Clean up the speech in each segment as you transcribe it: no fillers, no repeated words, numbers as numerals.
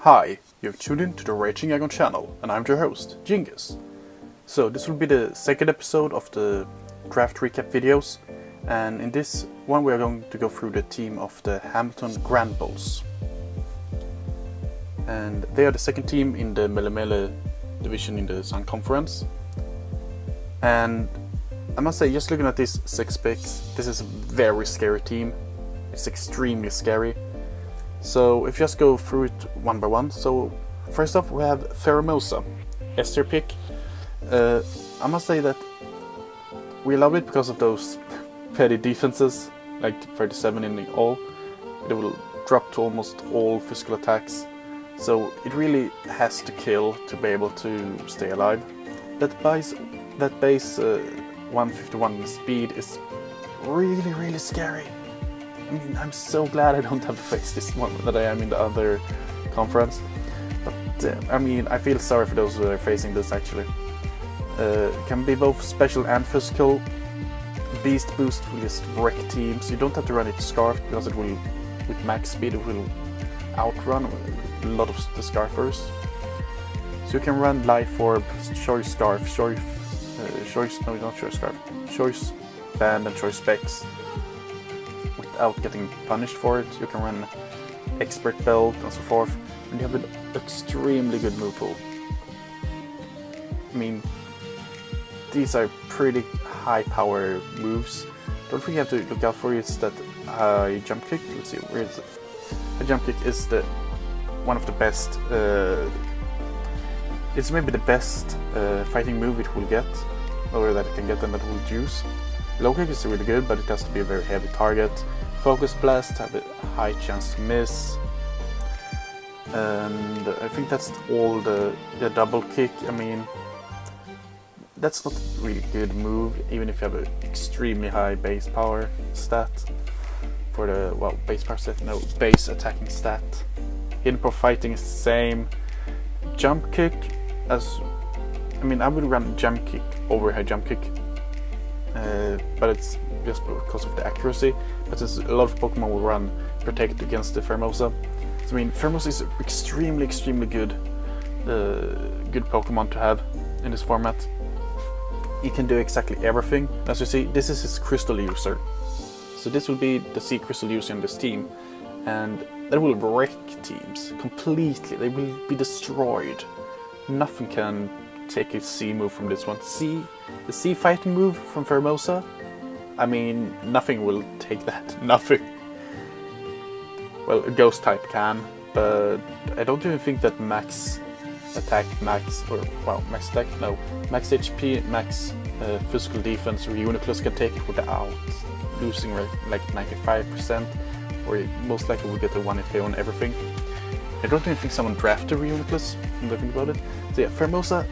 Hi, you've tuned in to the Raging Aggron channel, and I'm your host, Djingis. So this will be the second episode of the draft recap videos, and in this one we are going to go through the team of the Hamilton Granbulls. And they are the second team in the Mele division in the Sun Conference. And I must say, just looking at these 6 picks, this is a very scary team. It's extremely scary. So if you just go through it one by one. So first off we have Pheromosa, S tier pick. I must say that we love it because of those petty defenses, like 37 in all. It will drop to almost all physical attacks. So it really has to kill to be able to stay alive. That base 151 speed is really scary. I mean, I'm so glad I don't have to face this one that I am in the other conference. But I mean, I feel sorry for those who are facing this actually. Can be both special and physical. Beast boost will just wreck teams. You don't have to run it Scarf because it will, with max speed, it will outrun a lot of the Scarfers. So you can run Life Orb, Choice Scarf, Choice Band and Choice Specs without getting punished for it. You can run Expert Belt and so forth, and you have an extremely good move pool. I mean, these are pretty high power moves. The only thing you have to look out for is that jump kick. Let's see, where is it? A jump kick is one of the best. It's maybe the best fighting move it will get, or that it can get and that it will use. Low kick is really good, but it has to be a very heavy target. Focus blast have a high chance to miss. And I think that's all the double kick. I mean, that's not a really good move, even if you have an extremely high base power stat. For the, well, base power stat, no, base attacking stat. Hidden Pro fighting is the same. Jump kick, I would run jump kick over high jump kick. But it's just because of the accuracy. But since a lot of Pokemon will run protect against the Pheromosa. So, I mean, Pheromosa is an extremely good Pokemon to have in this format. He can do exactly everything. As you see, this is his Crystal user. So this will be the Sea Crystal user in this team, and that will wreck teams completely. They will be destroyed. Nothing can take a Sea move from this one. The Sea fighting move from Pheromosa, I mean, nothing will take that. Nothing. Well, a Ghost type can, but I don't even think that max attack, max HP, max physical defense or Uniclus can take it without losing like 95%, or you most likely will get a 1 hit on everything. I don't even think someone drafted Uniclus, when I think about it. So yeah, Pheromosa,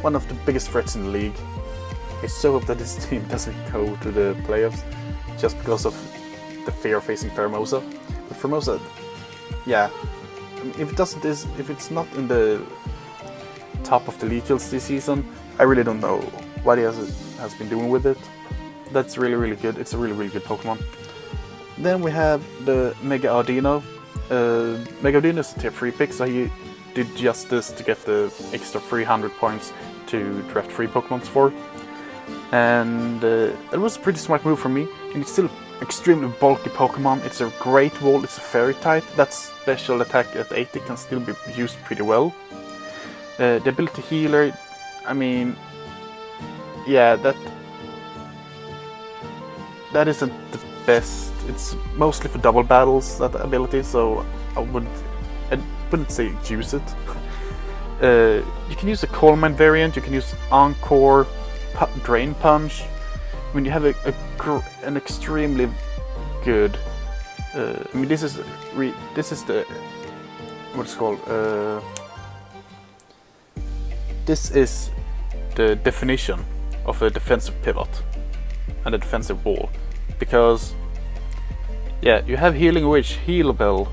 one of the biggest threats in the league. I so hope that this team doesn't go to the playoffs just because of the fear of facing Pheromosa. But Pheromosa, yeah, if it's not in the top of the league kills this season, I really don't know what he has been doing with it. That's really good. It's a really good Pokemon. Then we have the Mega Audino. Mega Audino is a tier 3 pick, so he did just this to get the extra 300 points to draft 3 Pokemons for. And it was a pretty smart move from me. And it's still extremely bulky Pokemon. It's a Great Wall, it's a Fairy type. That special attack at 80 can still be used pretty well. The ability Healer, I mean, yeah, that isn't the best. It's mostly for double battles, that ability, so I wouldn't say use it. You can use a Coal Mine variant, you can use Encore, Drain Punch. I mean, you have an extremely good. I mean, this is the what's called. This is the definition of a defensive pivot and a defensive wall, because yeah, you have Healing Witch, Heal Bell,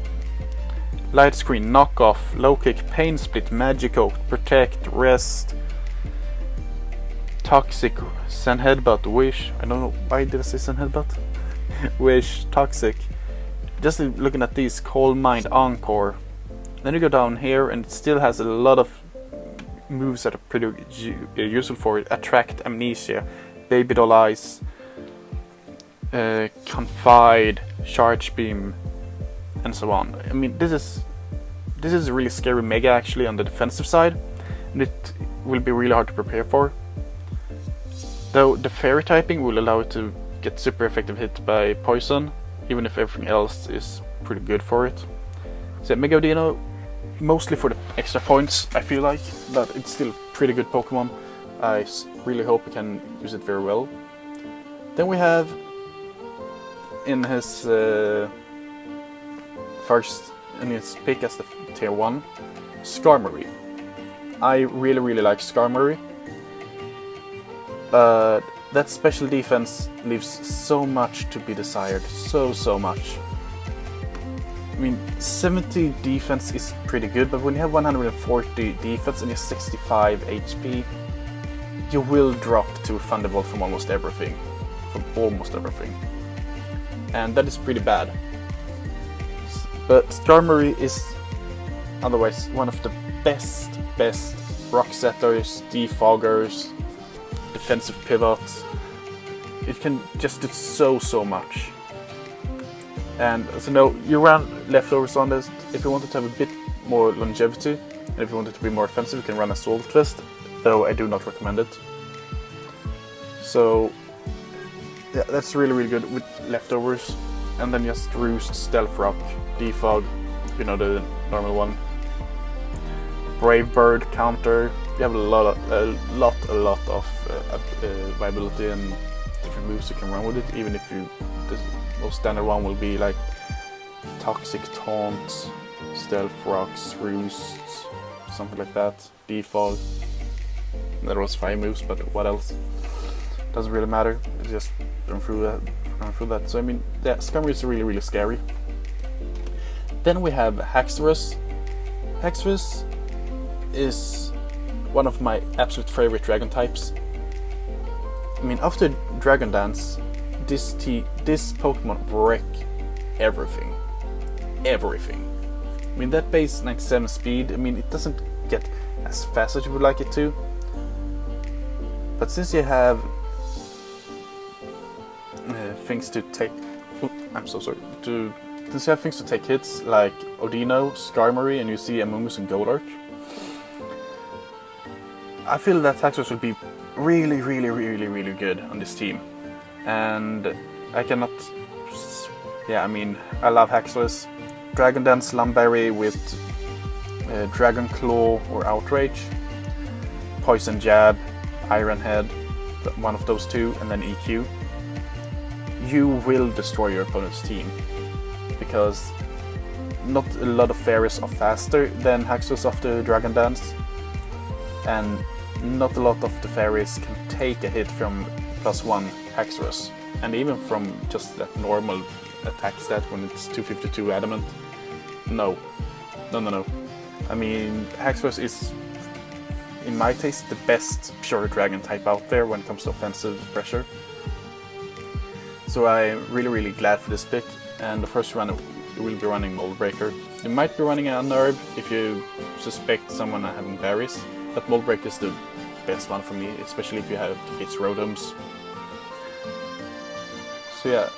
Light Screen, Knock Off, Low Kick, Pain Split, Magikarp, Protect, Rest, Toxic, Send Headbutt, Wish. I don't know why did I say Send Headbutt. Wish, Toxic. Just looking at these, Coal Mine, Encore, Then you go down here and it still has a lot of moves that are pretty useful for it. Attract, Amnesia, Baby Doll Eyes, Confide, Charge Beam, and so on. I mean, this is a really scary mega actually on the defensive side, and it will be really hard to prepare for. Though the fairy typing will allow it to get super effective hit by poison, even if everything else is pretty good for it. So Mega Audino, mostly for the extra points, I feel like, but it's still pretty good Pokemon. I really hope we can use it very well. Then we have in his pick as the tier 1, Skarmory. I really like Skarmory, but that special defense leaves so much to be desired, so much. I mean, 70 defense is pretty good, but when you have 140 defense and you're 65 HP, you will drop to Thunderbolt from almost everything. And that is pretty bad. But Skarmory is otherwise one of the best rock setters, defoggers, defensive pivots. It can just do so much. And so now you run leftovers on this. If you wanted to have a bit more longevity, and if you wanted to be more offensive, you can run Assault Vest, though I do not recommend it. So yeah, that's really good with leftovers. And then just Roost, Stealth Rock, Defog, you know, the normal one. Brave Bird counter. You have a lot of viability and different moves you can run with it. Even if the most standard one will be like Toxic Taunt, Stealth Rocks, Roosts, something like that. Defog. That was 5 moves, but what else? Doesn't really matter. It's just run through that. So I mean, yeah, Skarmory is really scary. Then we have Haxorus. Haxorus is one of my absolute favorite dragon types. I mean, after Dragon Dance, this Pokemon wreck everything. I mean, that base 97 speed, I mean, it doesn't get as fast as you would like it to. But since you have things to take... Since you have things to take hits, like Audino, Skarmory, and you see Amoonguss and Golurk, I feel that Haxorus will be really good on this team. And I cannot... Yeah, I mean, I love Haxorus. Dragon Dance Lumberry with Dragon Claw or Outrage. Poison Jab, Iron Head, one of those two, and then EQ. You will destroy your opponent's team. Because not a lot of fairies are faster than Haxorus after Dragon Dance. And not a lot of the fairies can take a hit from +1 Haxorus. And even from just that normal attack stat when it's 252 adamant. No. I mean, Haxorus is, in my taste, the best pure dragon type out there when it comes to offensive pressure. So I'm really glad for this pick. And the first run you will be running Mold Breaker. You might be running an Unnerve if you suspect someone having berries, but Mold Breaker is the best one for me, especially if you have to face Rotoms. So yeah,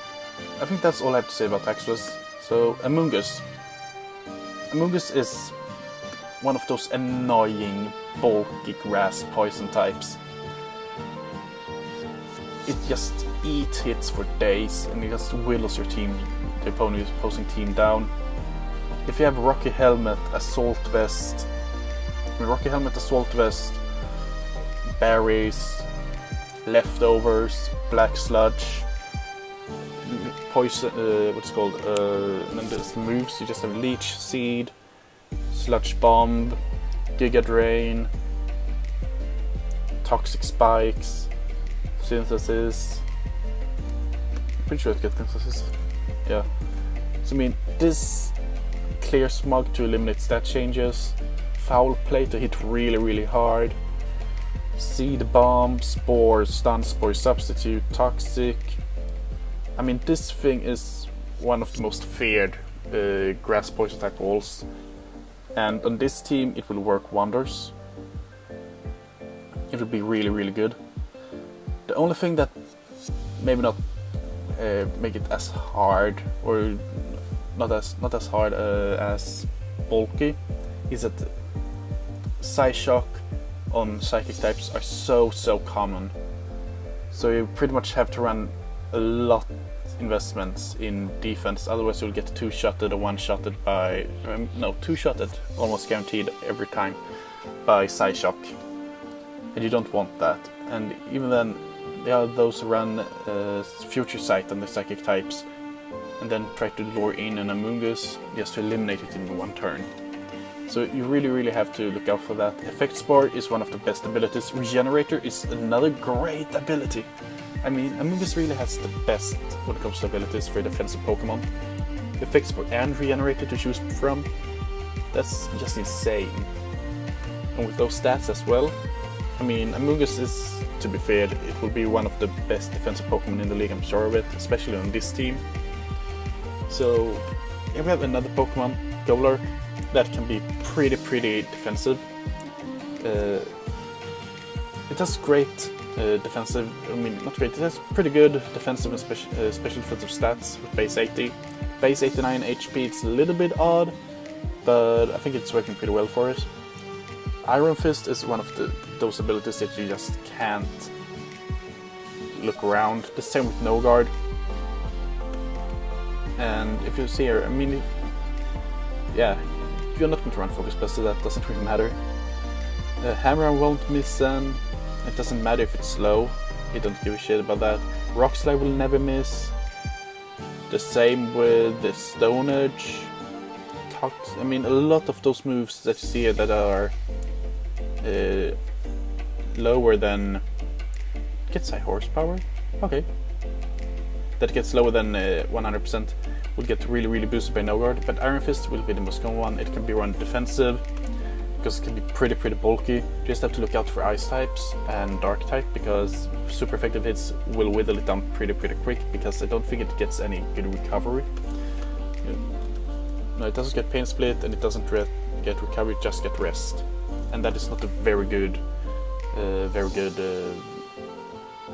I think that's all I have to say about Haxorus. So Amoonguss. Amoonguss is one of those annoying, bulky grass poison types. It just eats hits for days and it just whittles your team, the opposing team down. If you have Rocky Helmet, Assault Vest, berries, leftovers, Black Sludge, poison, what's it called, and then there's the moves, you just have Leech Seed, Sludge Bomb, Giga Drain, Toxic Spikes, Synthesis. Pretty sure it gets Synthesis. Yeah. So I mean, this Clear Smog to eliminate stat changes, Foul Play to hit really hard, Seed Bomb, Spore, Stun Spore Substitute, Toxic. I mean, this thing is one of the most feared grass poison type walls. And on this team it will work wonders. It will be really, really good. The only thing that maybe not make it as hard, or not as hard as bulky, is that Psy Shock on psychic types are so common. So you pretty much have to run a lot investments in defense, otherwise you'll get 2-shotted or 1-shotted by no, 2-shotted almost guaranteed every time by Psy Shock, and you don't want that. And even then, there are those who run Future Sight on the psychic types and then try to lure in an Amoonguss just to eliminate it in one turn. So you really have to look out for that. Effect Spore is one of the best abilities. Regenerator is another great ability. I mean, Amoonguss really has the best when it comes to abilities for defensive Pokemon. Effect Spore and Regenerator to choose from, that's just insane. And with those stats as well, I mean, Amoonguss is, to be fair, it will be one of the best defensive Pokemon in the league, I'm sure of it, especially on this team. So, here we have another Pokemon, Golurk, that can be pretty defensive. It has great defensive, I mean, not great, it has pretty good defensive and special defensive stats with base 80. Base 89 HP, it's a little bit odd, but I think it's working pretty well for it. Iron Fist is one of those abilities that you just can't look around. The same with No Guard. And if you see here, I mean, yeah, you're not going to run Focus Blast, so that doesn't really matter. Hammer won't miss, and it doesn't matter if it's slow. You don't give a shit about that. Rock Slide will never miss. The same with the Stone Edge. I mean, a lot of those moves that you see here that are lower than... Gets high horsepower? Okay. That gets lower than 100% will get really boosted by No Guard, but Iron Fist will be the most common one. It can be run defensive, because it can be pretty bulky. You just have to look out for Ice types and Dark type, because super effective hits will whittle it down pretty quick, because I don't think it gets any good recovery. No, it doesn't get Pain Split, and it doesn't get recovery, it just get rest. And that is not a very good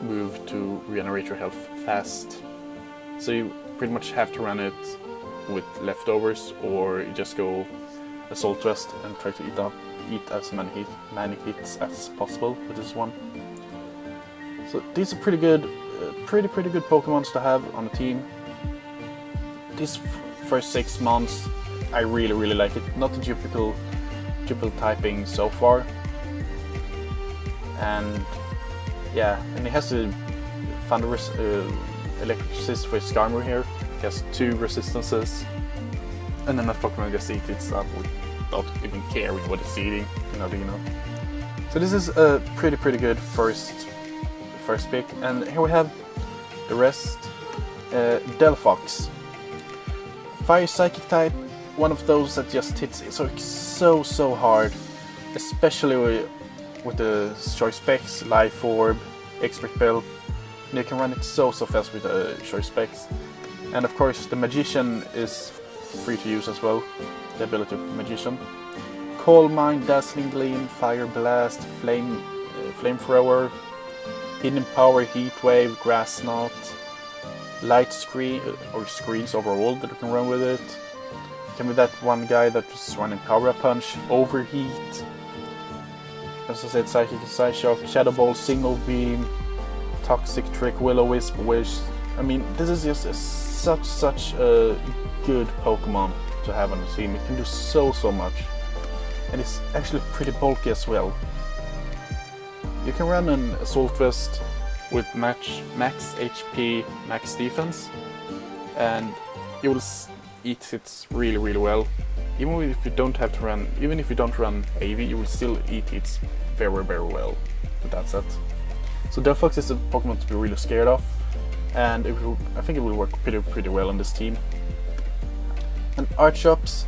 move to regenerate your health fast. So you pretty much have to run it with leftovers, or you just go Assault Vest and try to eat as many hits as possible with this one. So these are pretty good Pokemons to have on a team. These first 6 months, I really like it. Not the typical typing so far, and yeah, and it has the Thunder Electric Resist for Skarmory here. It has 2 resistances, and then that Pokemon just eats it up without even caring what it's eating. You know. So this is a pretty good first pick, and here we have the rest. Delphox, Fire Psychic type, one of those that just hits so hard, especially with the choice specs, Life Orb, Expert Bell. You can run it so fast with the choice specs. And of course the Magician is free to use as well, the ability of Magician. Coal Mine, Dazzling Gleam, Fire Blast, Flamethrower, Hidden Power, Heat Wave, Grass Knot, Light Screen, or Screens overall that you can run with it. Can be that one guy that was running Power Punch, Overheat, as I said, Psychic Psy Shock, Shadow Ball, Single Beam, Toxic Trick, Will-O-Wisp, Wish. I mean, this is just such a good Pokemon to have on the team. It can do so much, and it's actually pretty bulky as well. You can run an Assault Vest with max HP, max defense, and you will eat hits really well. Even if you don't run AV, you will still eat hits very well with that set. So Delphox is a Pokemon to be really scared of, and I think it will work pretty well on this team. And Archops,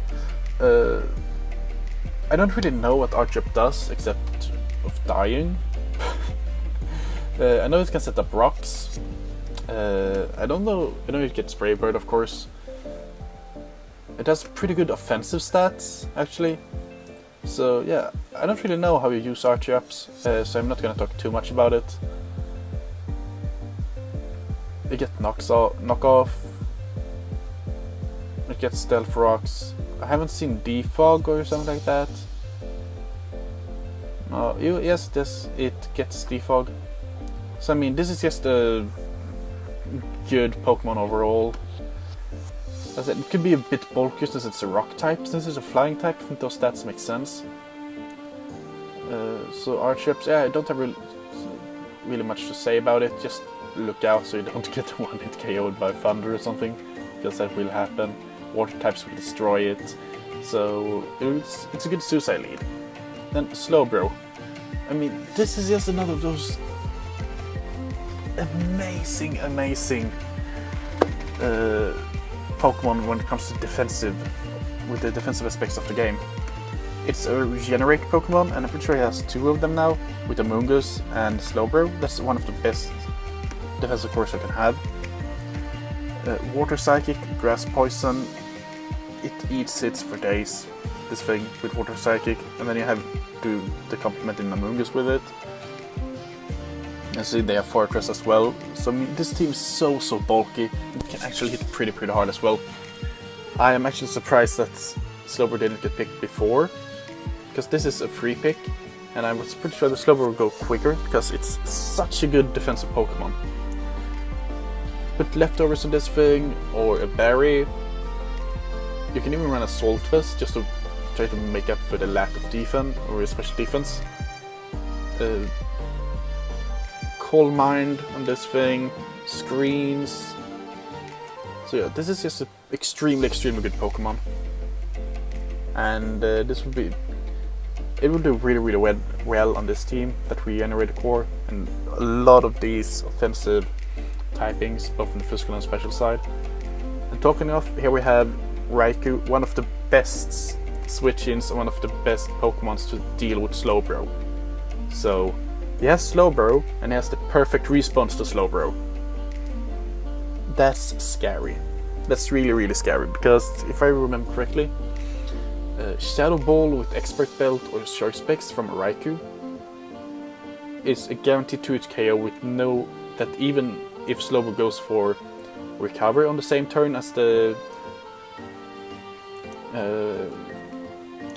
I don't really know what Archop does except of dying. I know it can set up rocks. I know it gets Spray Bird, of course. It has pretty good offensive stats, actually. So yeah, I don't really know how you use archery ups, so I'm not gonna talk too much about it. You get knock off. It gets stealth rocks. I haven't seen defog or something like that. No, yes, it gets defog. So I mean, this is just a good Pokemon overall. As I said, it could be a bit bulkier since it's a rock type. Since it's a flying type, I think those stats make sense. So Archeops, yeah, I don't have really much to say about it. Just look out so you don't get one-hit KO'd by Thunder or something, because that will happen. Water types will destroy it. So it's a good suicide lead. Then Slowbro. I mean, this is just another of those amazing Pokemon when it comes to defensive, with the defensive aspects of the game. It's a regenerate Pokemon, and I'm pretty sure he has two of them now, with Amoonguss and Slowbro. That's one of the best defensive cores I can have. Water Psychic, Grass Poison, it eats hits for days, this thing with Water Psychic, and then you have to complement in Amoonguss with it. And see, they have Fortress as well. So I mean, this team is so bulky. It can actually hit pretty hard as well. I am actually surprised that Slowbro didn't get picked before, because this is a free pick, and I was pretty sure the Slowbro would go quicker because it's such a good defensive Pokemon. Put leftovers on this thing, or a berry. You can even run a Salt Vest just to try to make up for the lack of defense or special defense. Calm Mind on this thing, screens. So yeah, this is just an extremely good Pokemon, and this would be. It will do really well on this team that regenerated core, and a lot of these offensive typings, both on the physical and special side. And talking of, here we have Raikou, one of the best switch-ins and one of the best Pokemons to deal with Slowbro. So he has Slowbro, and he has the perfect response to Slowbro. That's scary. That's really scary, because if I remember correctly, Shadow Ball with Expert Belt or Choice Specs from Raikou is a guaranteed 2-hit KO with no, that even if Slowbro goes for recover on the same turn as the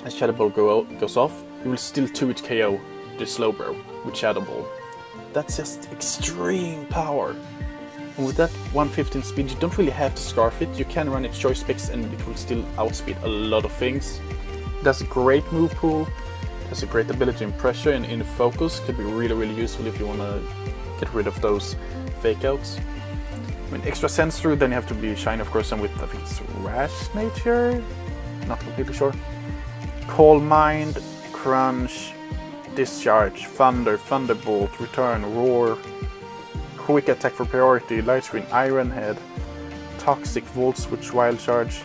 as Shadow Ball goes off, you will still 2-hit KO the Slowbro with Shadow Ball. That's just extreme power. And with that 115 speed, you don't really have to Scarf it. You can run its Choice Specs and it will still outspeed a lot of things. It has a great move pool. It has a great ability in pressure and in focus. Could be really useful if you want to get rid of those fake outs. I mean, extra sense through, then you have to be shiny, of course, and with, I think it's Rash Nature? Not completely sure. Calm Mind, Crunch, Discharge, Thunder, Thunderbolt, Return, Roar, Quick Attack for Priority, Light Screen, Iron Head, Toxic, Volt Switch, Wild Charge.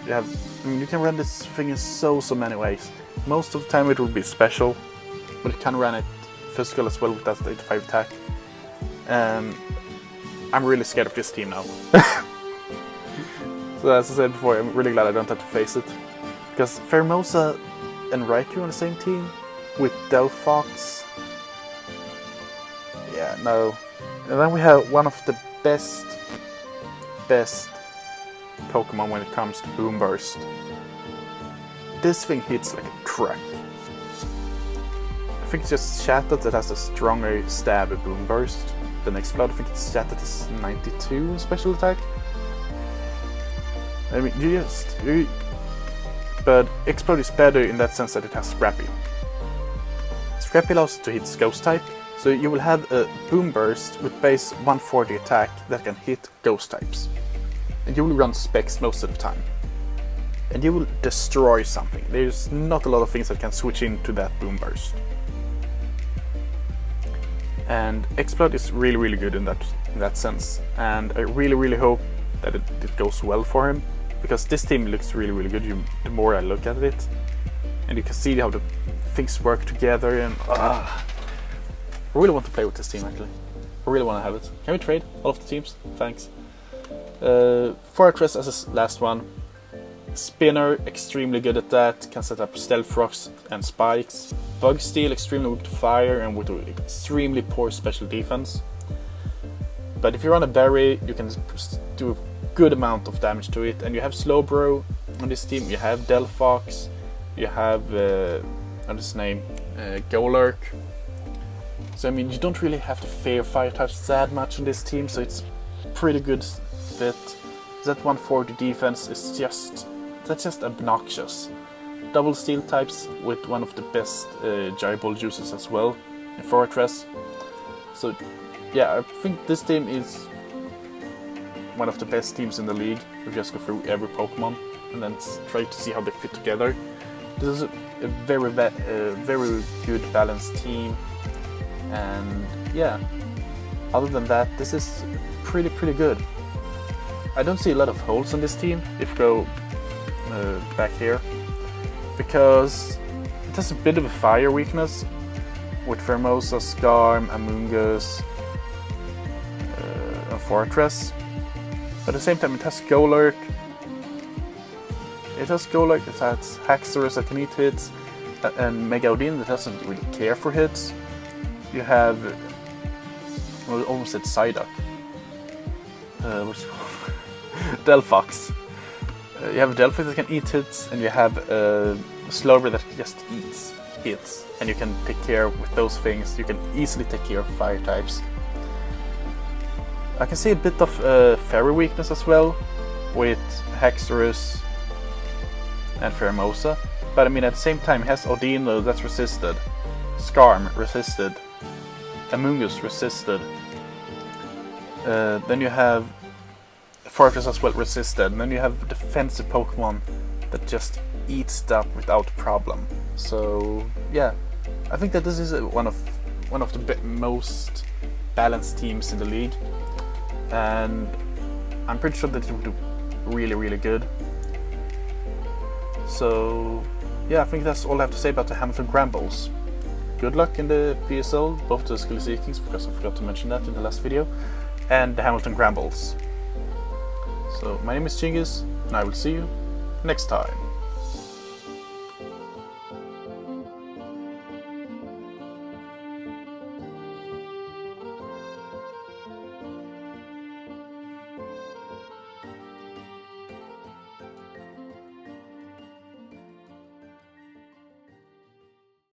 You can run this thing in so many ways. Most of the time it will be special, but it can run it physical as well with that 85 attack. I'm really scared of this team now. So as I said before, I'm really glad I don't have to face it. Because Pheromosa and Raikou on the same team with Delphox. Yeah, no. And then we have one of the best Pokemon when it comes to Boom Burst. This thing hits like a truck. I think it's just Chatot that has a stronger stab at Boom Burst than Explode. I think it's Chatot is 92 special attack. I mean, but Explode is better in that sense that it has Scrappy. Scrappy allows it to hit Ghost type, so you will have a Boom Burst with base 140 attack that can hit Ghost types. And you will run Specs most of the time. And you will destroy something. There's not a lot of things that can switch into that Boom Burst. And Explode is really good in that sense. And I really hope that it goes well for him, because this team looks really good the more I look at it. And you can see how the things work together, and I really want to play with this team actually. I really want to have it. Can we trade all of the teams? Thanks. Fortress as a last one. Spinner, extremely good at that, can set up stealth rocks and spikes. Bug Steel, extremely weak to fire and with extremely poor special defense. But if you're on a berry, you can do a good amount of damage to it. And you have Slowbro on this team, you have Delphox, you have, what's his name, Golurk. So I mean, you don't really have to fear fire types that much on this team, so it's pretty good fit. That 140 defense is that's just obnoxious. Double steel types with one of the best Gyriball juices as well in Fortress. So yeah, I think this team is one of the best teams in the league. We just go through every Pokemon and then try to see how they fit together. This is a very good balanced team. And yeah, other than that, this is pretty good. I don't see a lot of holes in this team if we go back here, because it has a bit of a fire weakness with Pheromosa, Skarm, Amoonguss, and Fortress. But at the same time, it has Golurk. It has Haxorus that can eat hits, and Megaodin that doesn't really care for hits. You have, well, almost said Psyduck. What's it called? Delphox. You have Delphox that can eat hits, and you have Slowbro that just eats hits. And you can take care with those things. You can easily take care of fire types. I can see a bit of fairy weakness as well with Haxorus and Pheromosa. But I mean, at the same time, it has Audino that's resisted, Skarm resisted, Amoonguss resisted. Then you have Fortress as well resisted, and then you have defensive Pokemon that just eats it up without problem. So yeah, I think that this is one of the most balanced teams in the league, and I'm pretty sure that it will do really good. So yeah, I think that's all I have to say about the Hamilton Granbulls. Good luck in the PSL, both the Skill Seekings, because I forgot to mention that in the last video, and the Hamilton Granbulls. So my name is Djingis, and I will see you next time.